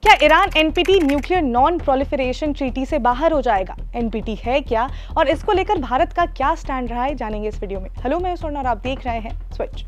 क्या Iran NPT nuclear non proliferation treaty से बाहर हो जाएगा? एनपीटी है क्या और इसको लेकर भारत का क्या स्टैंड रहा है, जानेंगे इस वीडियो में। हेलो, मैं स्वर्ण और आप देख रहे हैं स्विच।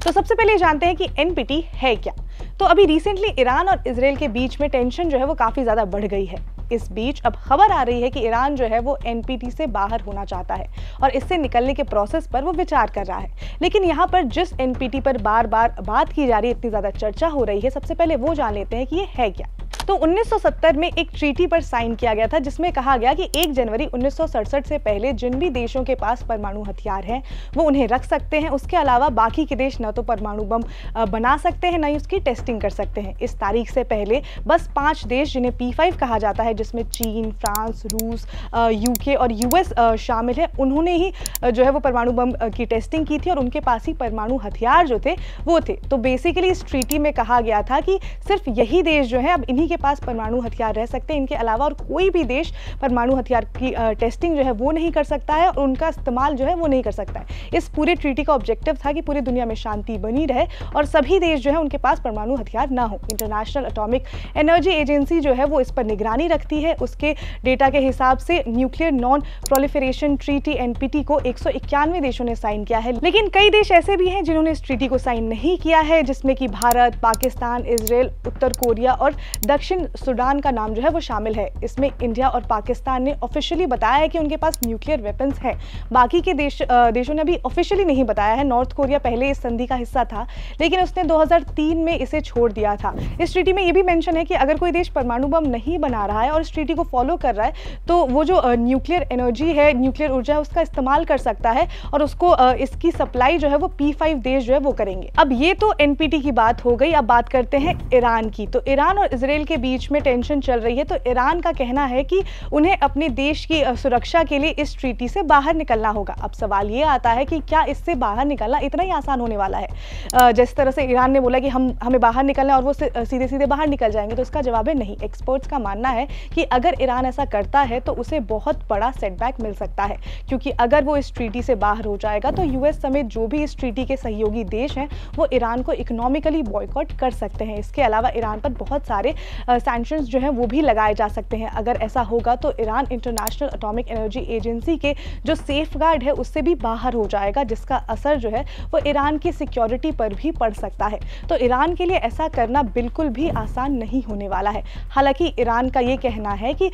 तो सबसे पहले जानते हैं कि एनपीटी है क्या। तो अभी रिसेंटली ईरान और इजराइल के बीच में टेंशन जो है वो काफी ज्यादा बढ़ गई है। इस बीच अब खबर आ रही है कि ईरान जो है वो एनपीटी से बाहर होना चाहता है और इससे निकलने के प्रोसेस पर वो विचार कर रहा है। लेकिन यहाँ पर जिस एनपीटी पर बार बार बात की जा रही है, इतनी ज्यादा चर्चा हो रही है, सबसे पहले वो जान लेते हैं कि ये है क्या। तो 1970 में एक ट्रीटी पर साइन किया गया था जिसमें कहा गया कि 1 जनवरी 1967 से पहले जिन भी देशों के पास परमाणु हथियार हैं वो उन्हें रख सकते हैं। उसके अलावा बाकी के देश न तो परमाणु बम बना सकते हैं, न ही उसकी टेस्टिंग कर सकते हैं। इस तारीख से पहले बस 5 देश जिन्हें P5 कहा जाता है, जिसमें चीन, फ्रांस, रूस, यूके और यूएस शामिल है, उन्होंने ही जो है वो परमाणु बम की टेस्टिंग की थी और उनके पास ही परमाणु हथियार जो थे वो थे। तो बेसिकली इस ट्रीटी में कहा गया था कि सिर्फ यही देश जो है अब इन्हीं के पास परमाणु हथियार रह सकते हैं, इनके अलावा और कोई भी देश परमाणु हथियार की टेस्टिंग जो है वो नहीं कर सकता है और उनका इस्तेमाल जो है वो नहीं कर सकता है। इस पूरे ट्रीटी का ऑब्जेक्टिव था कि पूरी दुनिया में शांति बनी रहे और सभी देश जो है उनके पास परमाणु हथियार ना हो। इंटरनेशनल एटॉमिक एनर्जी एजेंसी जो है वो इस पर निगरानी रखती है। उसके डेटा के हिसाब से nuclear non proliferation treaty NPT को 191 देशों ने साइन किया है। लेकिन कई देश ऐसे भी हैं जिन्होंने इस ट्रीटी को साइन नहीं किया है, जिसमें कि भारत, पाकिस्तान, इजराइल, उत्तर कोरिया और दक्षिण सूडान का नाम जो है वो शामिल है। इसमें इंडिया और पाकिस्तान ने ऑफिशियली बताया है कि उनके पास न्यूक्लियर वेपन्स है। बाकी के देशों ने भी ऑफिशियली नहीं बताया है। नॉर्थ कोरिया पहले इस संधि का हिस्सा था लेकिन उसने 2003 में इसे छोड़ दिया था। इस ट्रीटी में ये भी मेंशन है कि अगर कोई देश परमाणु बम नहीं बना रहा है और इस ट्रीटी को फॉलो कर रहा है तो वो जो न्यूक्लियर एनर्जी है, न्यूक्लियर ऊर्जा है, उसका इस्तेमाल कर सकता है और उसको इसकी सप्लाई जो है वो P5 देश जो है वो करेंगे। अब ये तो एनपीटी की बात हो गई। अब बात करते हैं ईरान की। तो ईरान और इजराइल के बीच में टेंशन चल रही है। तो ईरान का कहना है कि उन्हें अपने देश की सुरक्षा के लिए इस ट्रीटी से बाहर निकलना होगा। अब सवाल ये आता है कि क्या इससे बाहर निकलना इतना ही आसान होने वाला है? जिस तरह से ईरान ने बोला कि हमें बाहर निकलना है और वो सीधे सीधे बाहर निकल जाएंगे, तो इसका जवाब है नहीं। एक्सपर्ट्स का मानना है कि अगर ईरान ऐसा करता है तो उसे बहुत बड़ा सेटबैक मिल सकता है, क्योंकि अगर वो इस ट्रीटी से बाहर हो जाएगा तो यूएस समेत जो भी इस ट्रीटी के सहयोगी देश हैं वो ईरान को इकोनॉमिकली बॉयकॉट कर सकते हैं। इसके अलावा ईरान पर बहुत सारे सैंक्शंस जो हैं वो भी लगाए जा सकते हैं। अगर ऐसा होगा तो Iran international atomic energy agency के जो सेफगार्ड है उससे भी बाहर हो जाएगा, जिसका असर जो है वो ईरान की सिक्योरिटी पर भी पड़ सकता है। तो ईरान के लिए ऐसा करना बिल्कुल भी आसान नहीं होने वाला है। हालांकि ईरान का ये कहना है कि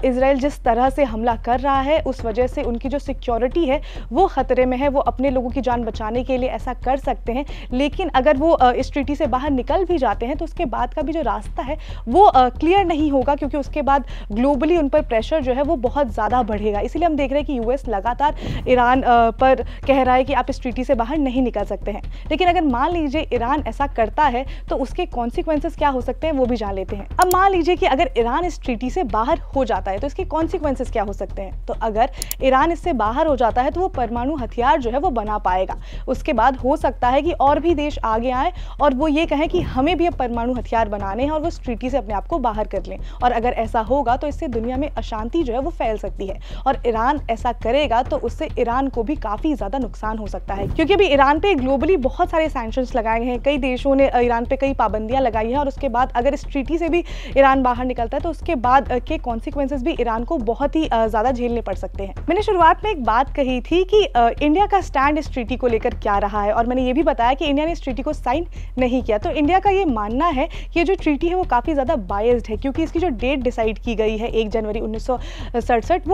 इजराइल जिस तरह से हमला कर रहा है उस वजह से उनकी जो सिक्योरिटी है वो खतरे में है। वो अपने लोगों की जान बचाने के लिए ऐसा कर सकते हैं, लेकिन अगर वो इस ट्रीटी से बाहर निकल भी जाते हैं तो उसके बाद का भी जो रास्ता है वो क्लियर नहीं होगा, क्योंकि उसके बाद ग्लोबली उन पर प्रेशर जो है वो बहुत ज़्यादा बढ़ेगा। इसीलिए हम देख रहे हैं कि यूएस लगातार ईरान पर कह रहा है कि आप इस ट्रीटी से बाहर नहीं निकल सकते हैं। लेकिन अगर मान लीजिए ईरान ऐसा करता है तो उसके कॉन्सिक्वेंसेस क्या हो सकते हैं वो भी जान लेते हैं। अब मान लीजिए कि अगर ईरान इस ट्रीटी से बाहर हो जाता है तो इसके कॉन्सिक्वेंसेस क्या हो सकते हैं। तो अगर ईरान इससे बाहर हो जाता है तो वो परमाणु हथियार जो है वो बना पाएगा। उसके बाद हो सकता है कि और भी देश आगे आए और वो ये कहें कि हमें भी अब परमाणु हथियार बनाने हैं और वो इस ट्रीटी से अपने आप को बाहर कर लें। और अगर ऐसा होगा तो इससे दुनिया में अशांति जो है वो फैल सकती है और ईरान ऐसा करेगा तो उससे ईरान को भी काफी ज्यादा नुकसान हो सकता है, क्योंकि अभी ईरान पे ग्लोबली बहुत सारे सैंक्शंस लगाए हैं। कई देशों ने ईरान पे कई पाबंदियां लगाई हैं और उसके बाद अगर इस ट्रीटी से भी ईरान बाहर निकलता है तो उसके बाद के कॉन्सिक्वेंसेस भी ईरान को बहुत ही ज्यादा झेलने पड़ सकते हैं। मैंने शुरुआत में एक बात कही थी कि इंडिया का स्टैंड इस ट्रीटी को लेकर क्या रहा है और मैंने ये भी बताया कि इंडिया ने इस ट्रीटी को साइन नहीं किया। तो इंडिया का ये मानना है कि ये जो ट्रीटी है वो काफी ज्यादा बायस्ड है, क्योंकि इसकी जो डेट डिसाइड की गई है 1 जनवरी 1967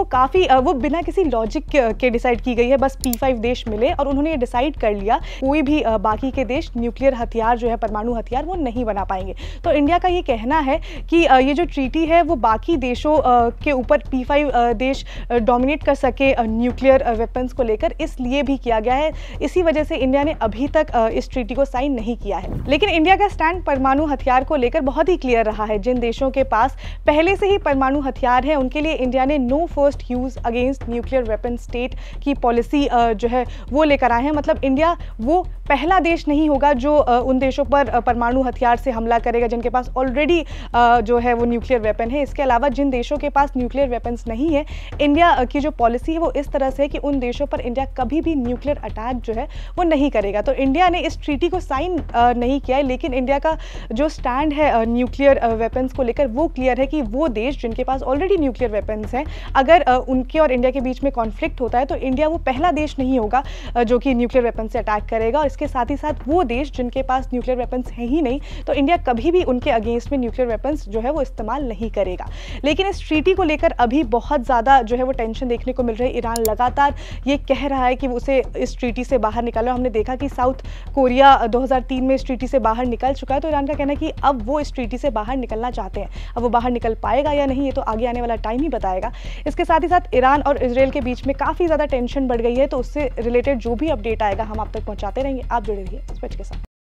वो बिना किसी लॉजिक के डिसाइड की गई है। बस P5 देश मिले और उन्होंने ये डिसाइड कर लिया कोई भी बाकी के देश न्यूक्लियर हथियार जो है, परमाणु हथियार वो नहीं बना पाएंगे। तो इंडिया का ये कहना है कि ये जो ट्रीटी है वो बाकी देशों के ऊपर P5 देश डोमिनेट कर सके न्यूक्लियर वेपन्स को लेकर, इसलिए भी किया गया है। इसी वजह से इंडिया ने अभी तक इस ट्रीटी को साइन नहीं किया है। लेकिन इंडिया का स्टैंड परमाणु हथियार को लेकर बहुत ही क्लियर रहा है। जिन देशों के पास पहले से ही परमाणु हथियार है उनके लिए इंडिया ने no first use against nuclear weapon state की पॉलिसी जो है वो लेकर आए हैं। मतलब इंडिया वो पहला देश नहीं होगा जो उन देशों पर परमाणु हथियार से हमला करेगा जिनके पास ऑलरेडी जो है वो न्यूक्लियर वेपन है। इसके अलावा जिन देशों के पास न्यूक्लियर वेपन्स नहीं है, इंडिया की जो पॉलिसी है वो इस तरह से है कि उन देशों पर इंडिया कभी भी न्यूक्लियर अटैक जो है वो नहीं करेगा। तो इंडिया ने इस ट्रीटी को साइन नहीं किया है, लेकिन इंडिया का जो स्टैंड है न्यूक्लियर वेपन्स को लेकर वो क्लियर है कि वो देश जिनके पास ऑलरेडी न्यूक्लियर वेपन्स हैं, अगर उनके और इंडिया के बीच में कॉन्फ्लिक्ट होता है तो इंडिया वो पहला देश नहीं होगा जो कि न्यूक्लियर वेपन से अटैक करेगा। और इसके साथ ही साथ वो देश जिनके पास न्यूक्लियर वेपन्स है ही नहीं, तो इंडिया कभी भी उनके अगेंस्ट में न्यूक्लियर वेपन्स जो है वो इस्तेमाल नहीं करेगा। लेकिन इस ट्रीटी को लेकर अभी बहुत ज़्यादा जो है वो टेंशन देखने को मिल रही है। ईरान लगातार ये कह रहा है कि उसे इस ट्रीटी से बाहर निकालना। हमने देखा कि साउथ कोरिया 2003 में इस ट्रीटी से बाहर निकल चुका है, तो ईरान का कहना है कि अब वो इस ट्रीटी से बाहर निकलना चाहते हैं। अब वो बाहर निकल पाएगा या नहीं, ये तो आगे आने वाला टाइम ही बताएगा। इसके साथ ही साथ ईरान और इजरायल के बीच में काफ़ी ज़्यादा टेंशन बढ़ गई है, तो उससे रिलेटेड जो भी अपडेट आएगा हम आप तक पहुंचाते रहेंगे। आप जुड़े रहिए स्विच के साथ।